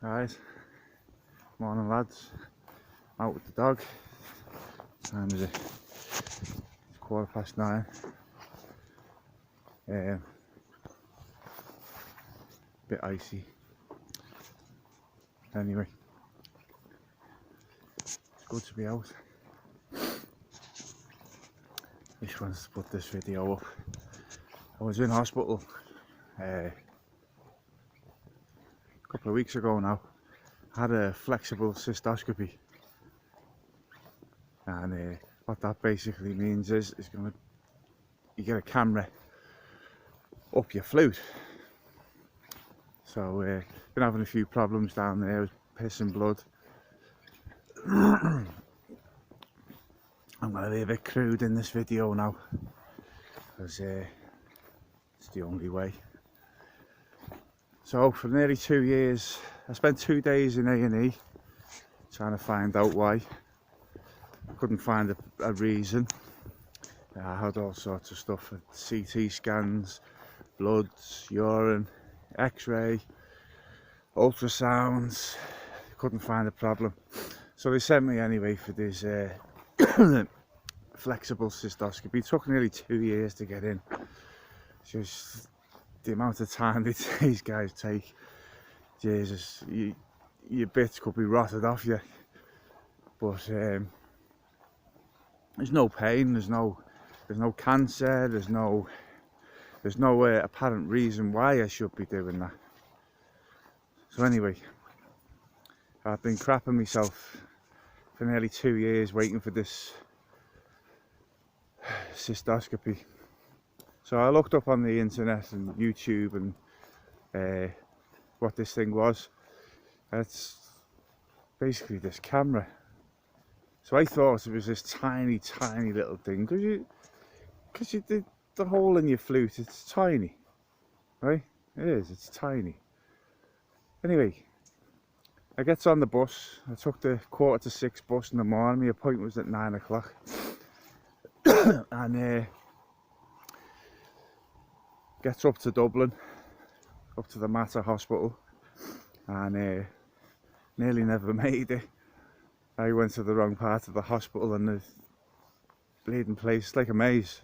Guys, morning lads, out with the dog. Time is it? It's 9:15. Bit icy. Anyway, it's good to be out. Just wanted to put this video up. I was in hospital a couple of weeks ago now. I had a flexible cystoscopy, and what that basically means is you get a camera up your flute. So been having a few problems down there with piss and blood. I'm gonna be a bit crude in this video now, because it's the only way. So for nearly 2 years, I spent 2 days in A&E trying to find out why. I couldn't find a reason. I had all sorts of stuff, CT scans, bloods, urine, X-ray, ultrasounds. Couldn't find a problem. So they sent me anyway for this flexible cystoscopy. It took nearly 2 years to get in. Just the amount of time that these guys take, Jesus, your bits could be rotted off you. But there's no pain, there's no cancer, there's no apparent reason why I should be doing that. So anyway, I've been crapping myself for nearly 2 years waiting for this cystoscopy. So I looked up on the internet and YouTube and what this thing was. It's basically this camera. So I thought it was this tiny little thing, because the hole in your flute, it's tiny, right? It is, it's tiny. Anyway, I get on the bus. I took the 5:45 bus in the morning. My appointment was at 9 o'clock. And gets up to Dublin, up to the Mater Hospital, and nearly never made it. I went to the wrong part of the hospital, and the bleeding place is like a maze.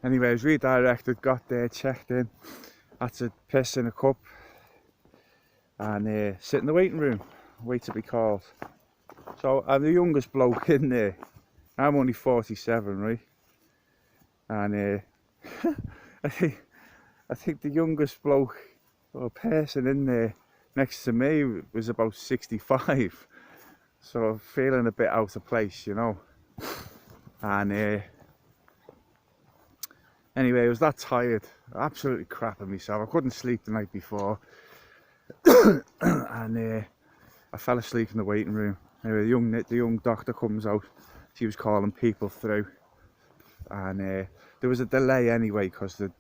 Anyway, I was redirected, got there, checked in, had to piss in a cup, and sit in the waiting room, wait to be called. So I'm the youngest bloke in there. I'm only 47, right? And I think the youngest bloke or person in there next to me was about 65. So I'm feeling a bit out of place, you know. And anyway, I was that tired, absolutely crapping myself. I couldn't sleep the night before. And I fell asleep in the waiting room. Anyway, the young doctor comes out. She was calling people through, and there was a delay anyway, because the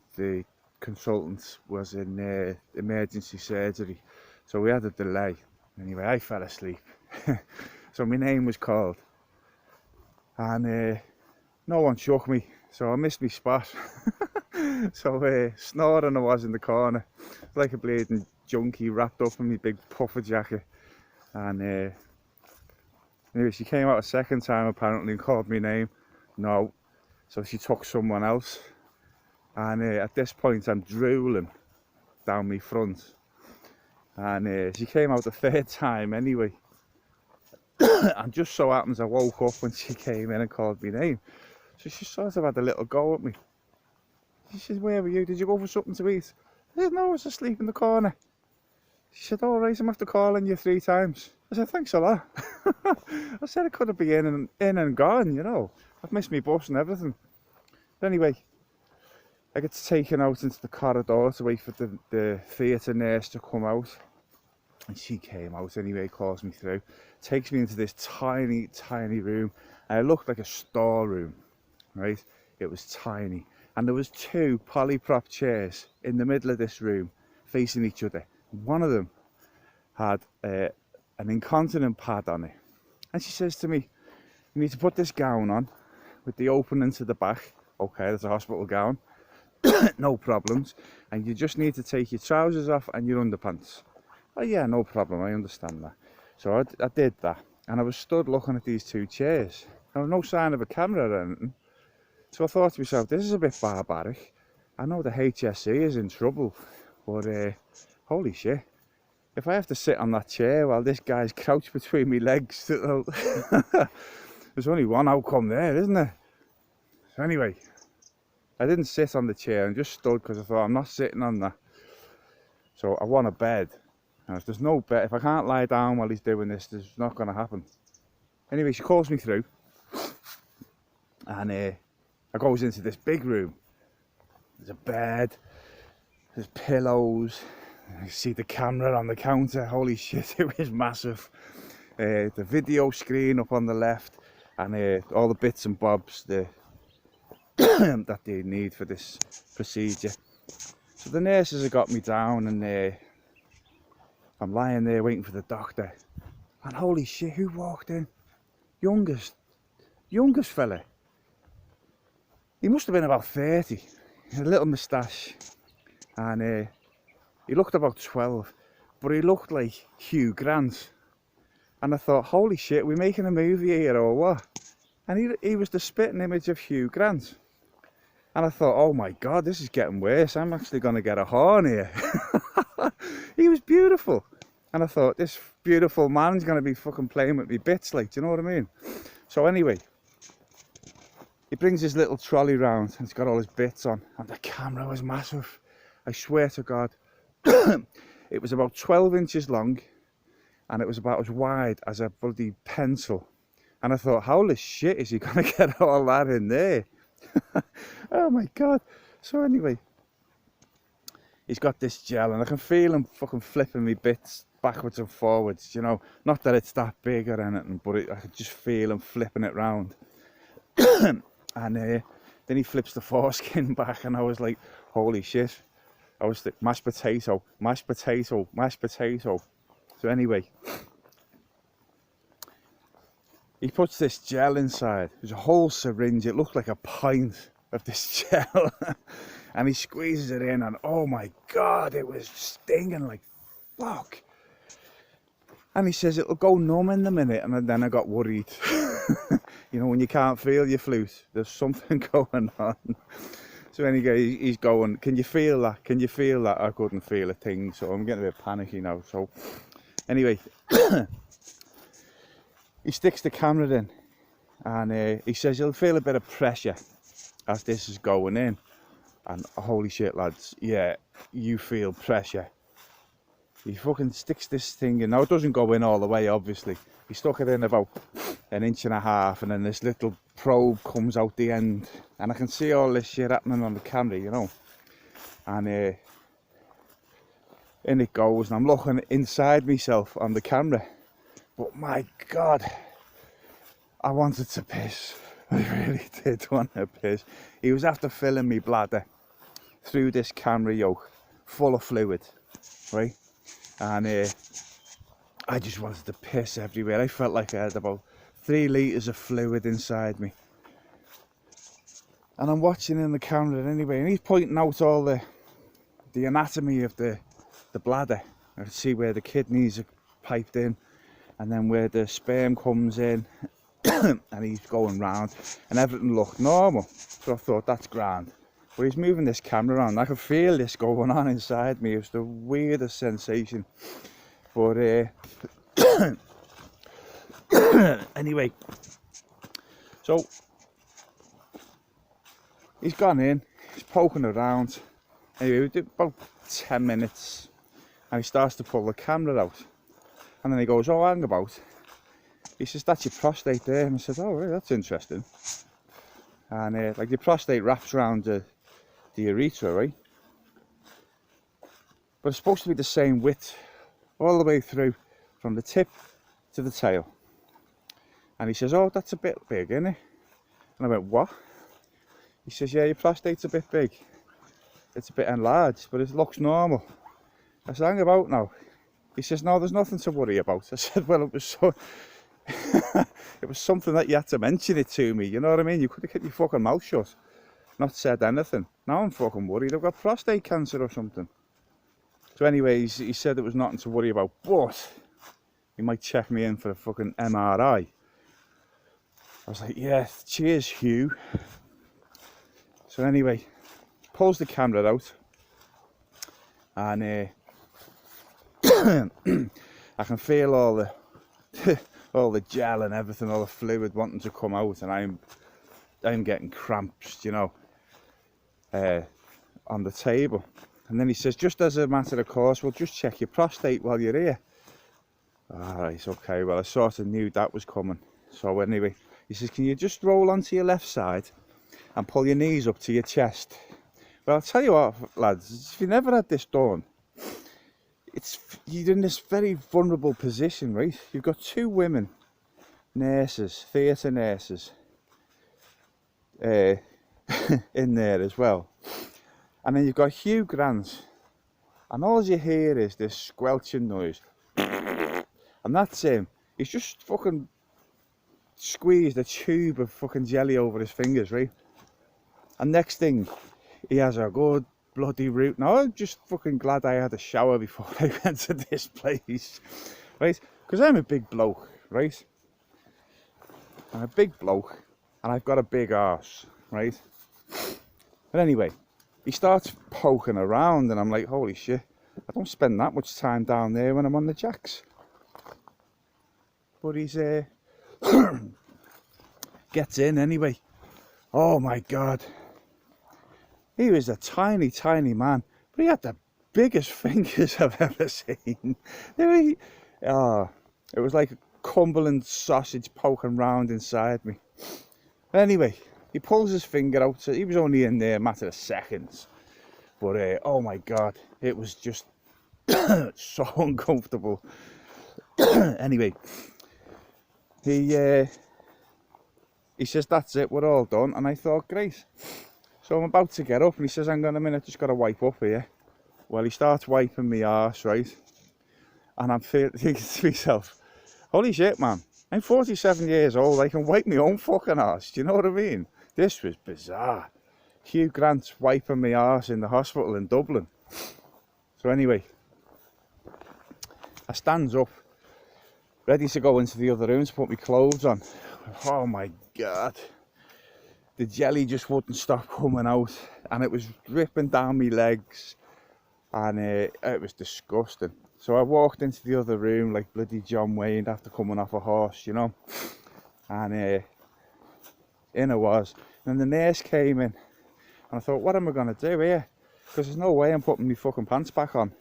consultant was in emergency surgery, so we had a delay. Anyway, I fell asleep. So my name was called, and no one shook me, so I missed my spot. So snoring I was in the corner, like a bleeding junkie, wrapped up in my big puffer jacket. And anyway, she came out a second time apparently and called my name. No, so she took someone else. And at this point I'm drooling down my front. And she came out the third time anyway. And just so happens I woke up when she came in and called my name. So she sort of had a little go at me. She said, "Where were you? Did you go for something to eat?" I said, "No, I was asleep in the corner." She said, "All right, I'm after calling you 3 times. I said, "Thanks a lot." I said I could have been in and gone, you know. I've missed my bus and everything. But anyway, I get taken out into the corridor to wait for the theatre nurse to come out. And she came out anyway, calls me through, takes me into this tiny room. And it looked like a storeroom, right? It was tiny. And there was 2 polyprop chairs in the middle of this room facing each other. One of them had an incontinent pad on it. And she says to me, "You need to put this gown on with the opening to the back." Okay, that's a hospital gown. No problems. And you just need to take your trousers off and your underpants. Oh yeah, no problem, I understand that. So I did that, and I was stood looking at these two chairs. There was no sign of a camera or anything. So I thought to myself, this is a bit barbaric. I know the HSE is in trouble, but holy shit. If I have to sit on that chair while this guy's crouched between my legs, there's only one outcome there, isn't there? So anyway, I didn't sit on the chair and just stood because I thought, I'm not sitting on that. So I want a bed. And if there's no bed, if I can't lie down while he's doing this, there's not going to happen. Anyway, she calls me through. And I goes into this big room. There's a bed, there's pillows. I see the camera on the counter. Holy shit, it was massive. The video screen up on the left, and all the bits and bobs that they need for this procedure. So the nurses have got me down, and I'm lying there waiting for the doctor. And holy shit, who walked in? Youngest fella. He must have been about 30. He had a little moustache, and he looked about 12, but he looked like Hugh Grant. And I thought, holy shit, we're making a movie here or what? And he was the spitting image of Hugh Grant. And I thought, oh my God, this is getting worse. I'm actually going to get a horn here. He was beautiful. And I thought, this beautiful man's going to be fucking playing with me bits, like, do you know what I mean? So anyway, he brings his little trolley round and it's got all his bits on. And the camera was massive. I swear to God. It was about 12 inches long, and it was about as wide as a bloody pencil. And I thought, how the shit is he going to get all that in there? Oh my God. So anyway, he's got this gel, and I can feel him fucking flipping me bits backwards and forwards, you know. Not that it's that big or anything, but I could just feel him flipping it round. And then he flips the foreskin back, and I was like, holy shit. I was like, mashed potato, mashed potato, mashed potato. So anyway, he puts this gel inside. There's a whole syringe. It looked like a pint of this gel. And he squeezes it in, and oh my God, it was stinging like fuck. And he says, it'll go numb in a minute. And then I got worried. You know, when you can't feel your flute, there's something going on. So anyway, he's going, can you feel that? Can you feel that? I couldn't feel a thing, so I'm getting a bit panicky now. So anyway, he sticks the camera in, and he says you'll feel a bit of pressure as this is going in. And holy shit, lads, yeah, you feel pressure. He fucking sticks this thing in. Now it doesn't go in all the way, obviously. He stuck it in about 1.5 inches, and then this little probe comes out the end, and I can see all this shit happening on the camera, you know. And in it goes, and I'm looking inside myself on the camera, but my God, I wanted to piss. I really did want to piss. He was after filling me bladder through this camera yoke full of fluid, right? And I just wanted to piss everywhere. I felt like I had about 3 litres of fluid inside me. And I'm watching in the camera anyway, and he's pointing out all the anatomy of the bladder. I can see where the kidneys are piped in, and then where the sperm comes in, and he's going round, and everything looked normal. So I thought, that's grand. But he's moving this camera around. I could feel this going on inside me. It was the weirdest sensation. But anyway, so he's gone in, he's poking around. Anyway, we did about 10 minutes, and he starts to pull the camera out. And then he goes, oh, hang about. He says, that's your prostate there. And I said, oh, right, that's interesting. And like your prostate wraps around the urethra, right? But it's supposed to be the same width all the way through, from the tip to the tail. And he says, oh, that's a bit big, isn't it? And I went, what? He says, yeah, your prostate's a bit big. It's a bit enlarged, but it looks normal. I said, hang about now. He says, no, there's nothing to worry about. I said, well, it was so... it was something that you had to mention it to me, you know what I mean? You could have kept your fucking mouth shut, not said anything. Now I'm fucking worried I've got prostate cancer or something. So anyway, he said there was nothing to worry about, but he might check me in for a fucking MRI. I was like, yeah, cheers, Hugh. So anyway, pulls the camera out, and I can feel all the all the gel and everything, all the fluid wanting to come out, and I'm getting cramps, you know, on the table. And then he says, just as a matter of course, we'll just check your prostate while you're here. Alright, okay, well I sort of knew that was coming. So anyway, he says, can you just roll onto your left side and pull your knees up to your chest? Well, I'll tell you what, lads, if you've never had this done, you're in this very vulnerable position, right? You've got two women, nurses, theatre nurses, in there as well. And then you've got Hugh Grant, and all you hear is this squelching noise. And that's him. He's just fucking squeezed a tube of fucking jelly over his fingers, right? And next thing, he has a good bloody root. Now, I'm just fucking glad I had a shower before I went to this place, right? Because I'm a big bloke, right? I'm a big bloke, and I've got a big arse, right? But anyway, he starts poking around, and I'm like, holy shit, I don't spend that much time down there when I'm on the jacks. But he's gets in anyway. Oh my god. He was a tiny, tiny man, but he had the biggest fingers I've ever seen. It was like a Cumberland sausage poking round inside me. But anyway, he pulls his finger out. So he was only in there a matter of seconds. But oh my god, it was just so uncomfortable. Anyway, he says, that's it, we're all done. And I thought, great. So I'm about to get up, and he says, hang on a minute, just got to wipe up here. Well, he starts wiping my arse, right? And I'm thinking to myself, holy shit, man, I'm 47 years old, I can wipe my own fucking arse, do you know what I mean? This was bizarre. Hugh Grant's wiping my arse in the hospital in Dublin. So anyway, I stands up, ready to go into the other room to put my clothes on. Oh my god. The jelly just wouldn't stop coming out, and it was dripping down my legs, and it was disgusting. So I walked into the other room like bloody John Wayne after coming off a horse, you know, and in I was. And the nurse came in, and I thought, what am I going to do here? Because there's no way I'm putting my fucking pants back on.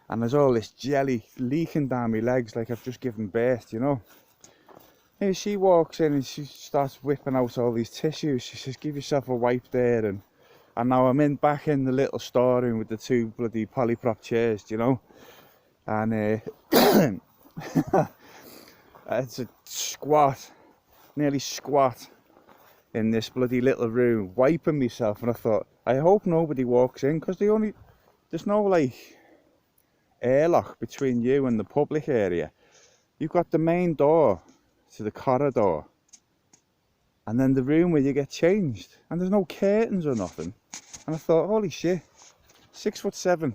And there's all this jelly leaking down my legs like I've just given birth, you know. And she walks in and she starts whipping out all these tissues. She says, give yourself a wipe there. And now I'm back in the little storeroom with the two bloody polyprop chairs, you know. And it's a squat, nearly squat in this bloody little room, wiping myself. And I thought, I hope nobody walks in, because there's no like airlock between you and the public area. You've got the main door to the corridor, and then the room where you get changed, and there's no curtains or nothing. And I thought, holy shit, 6'7",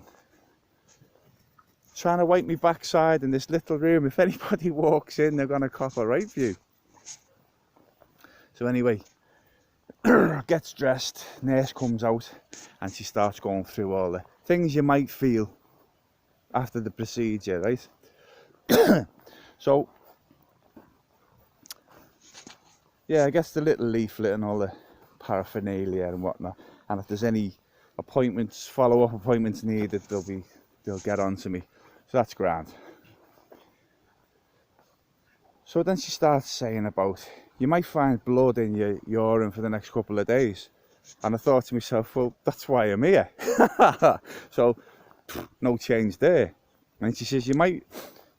trying to wipe me backside in this little room. If anybody walks in, they're gonna cop a right view. So anyway, gets dressed, nurse comes out, and she starts going through all the things you might feel after the procedure, right? So yeah, I guess the little leaflet and all the paraphernalia and whatnot, and if there's any appointments, follow-up appointments needed, they'll get on to me. So that's grand. So then she starts saying about, you might find blood in your urine for the next couple of days. And I thought to myself, well, that's why I'm here. So no change there. And she says, you might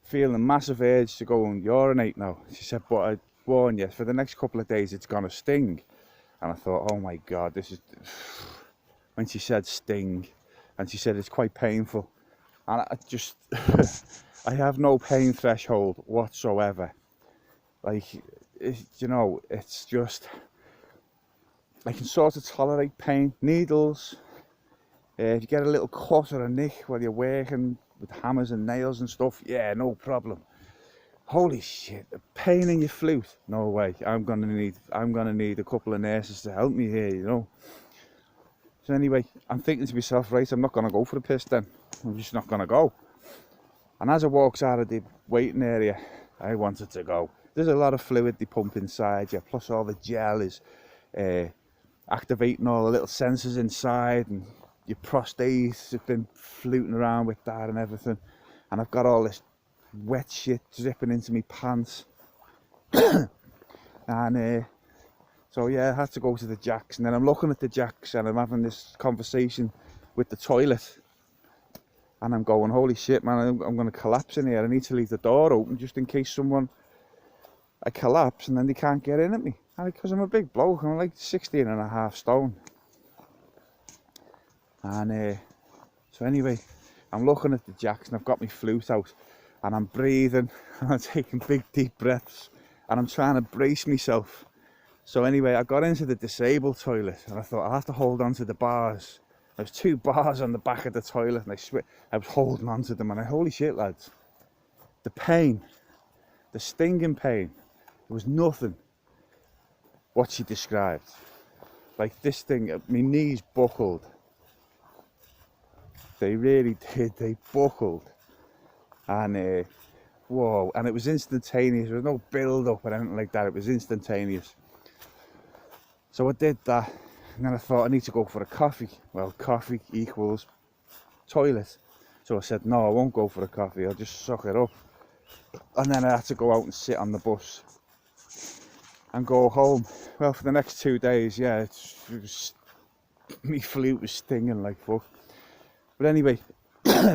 feel a massive urge to go and urinate now. She said, but I warn you, for the next couple of days it's gonna sting. And I thought, oh my god, this is... When she said sting, and she said it's quite painful, and I just I have no pain threshold whatsoever. Like, you know, it's just, I can sort of tolerate pain. Needles, If you get a little cut or a nick while you're working with hammers and nails and stuff, yeah, no problem. Holy shit, a pain in your flute? No way. I'm gonna need a couple of nurses to help me here, you know. So anyway, I'm thinking to myself, right, I'm not gonna go for the piss then. I'm just not gonna go. And as I walks out of the waiting area, I wanted to go. There's a lot of fluid they pump inside you, plus all the gel is activating all the little sensors inside, and your prostate has been fluting around with that and everything. And I've got all this wet shit dripping into my pants. And so yeah, I had to go to the jacks, and then I'm looking at the jacks and I'm having this conversation with the toilet, and I'm going, holy shit man, I'm going to collapse in here. I need to leave the door open just in case I collapse and then they can't get in at me. And because I'm a big bloke, I'm like 16.5 stone. And so anyway, I'm looking at the jacks and I've got my flute out and I'm breathing and I'm taking big deep breaths and I'm trying to brace myself. So anyway, I got into the disabled toilet and I thought I'll have to hold on to the bars. There's 2 bars on the back of the toilet and I was holding on to them, and holy shit lads, the pain, the stinging pain, there was nothing what she described. Like this thing, my knees buckled. They really did, they buckled. And whoa, and it was instantaneous. There was no build up or anything like that, it was instantaneous. So I did that, and then I thought I need to go for a coffee. Well, coffee equals toilet. So I said, no, I won't go for a coffee, I'll just suck it up. And then I had to go out and sit on the bus and go home. Well, for the next 2 days, yeah, my flute was stinging like fuck. But anyway,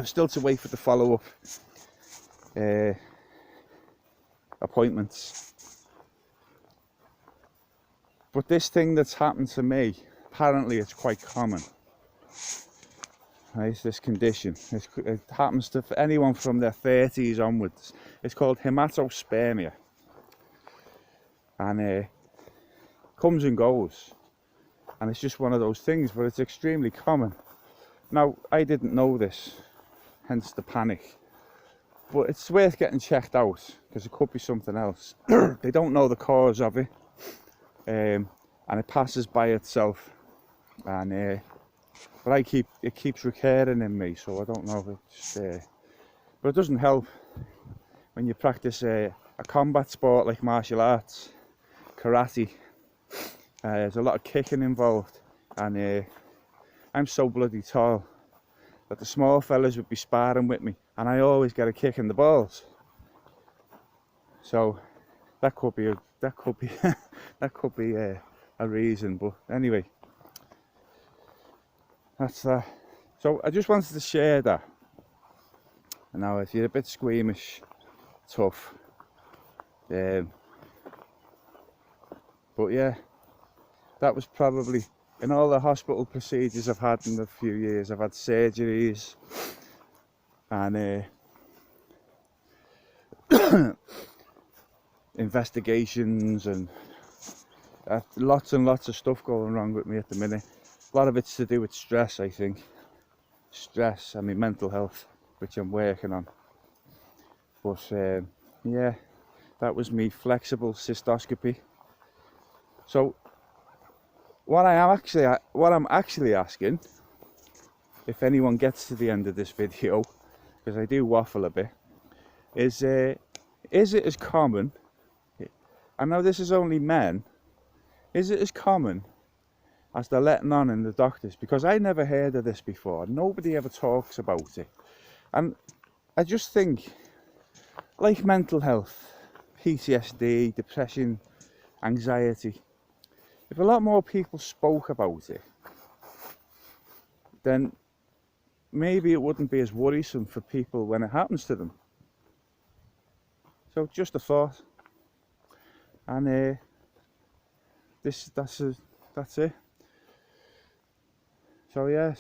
still to wait for the follow-up appointments. But this thing that's happened to me, apparently it's quite common. Right, this condition. It happens to anyone from their 30s onwards. It's called hematospermia. And comes and goes. And it's just one of those things, but it's extremely common. Now, I didn't know this, hence the panic. But it's worth getting checked out, because it could be something else. They don't know the cause of it. And it passes by itself. And but it keeps recurring in me, so I don't know if it's but it doesn't help when you practice a combat sport like martial arts, karate. There's a lot of kicking involved, and I'm so bloody tall that the small fellas would be sparring with me, and I always get a kick in the balls. So that could be a reason. But anyway, that's that. So I just wanted to share that. And now, if you're a bit squeamish, tough. But yeah, that was probably, in all the hospital procedures I've had in a few years, I've had surgeries and investigations and lots and lots of stuff going wrong with me at the minute. A lot of it's to do with stress, I think. Stress and my mental health, which I'm working on. But yeah, that was me flexible cystoscopy. So what I'm actually asking, if anyone gets to the end of this video, because I do waffle a bit, is it as common? I know this is only men. Is it as common as they're letting on in the doctors? Because I never heard of this before. Nobody ever talks about it. And I just think, like mental health, PTSD, depression, anxiety, if a lot more people spoke about it, then maybe it wouldn't be as worrisome for people when it happens to them. So just a thought. And that's it. So yeah,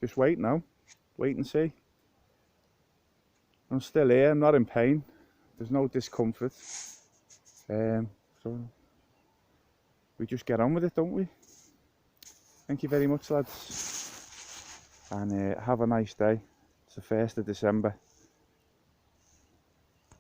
just wait now, wait and see. I'm still here, I'm not in pain, there's no discomfort. So we just get on with it, don't we? Thank you very much, lads, and have a nice day. It's the 1st of December.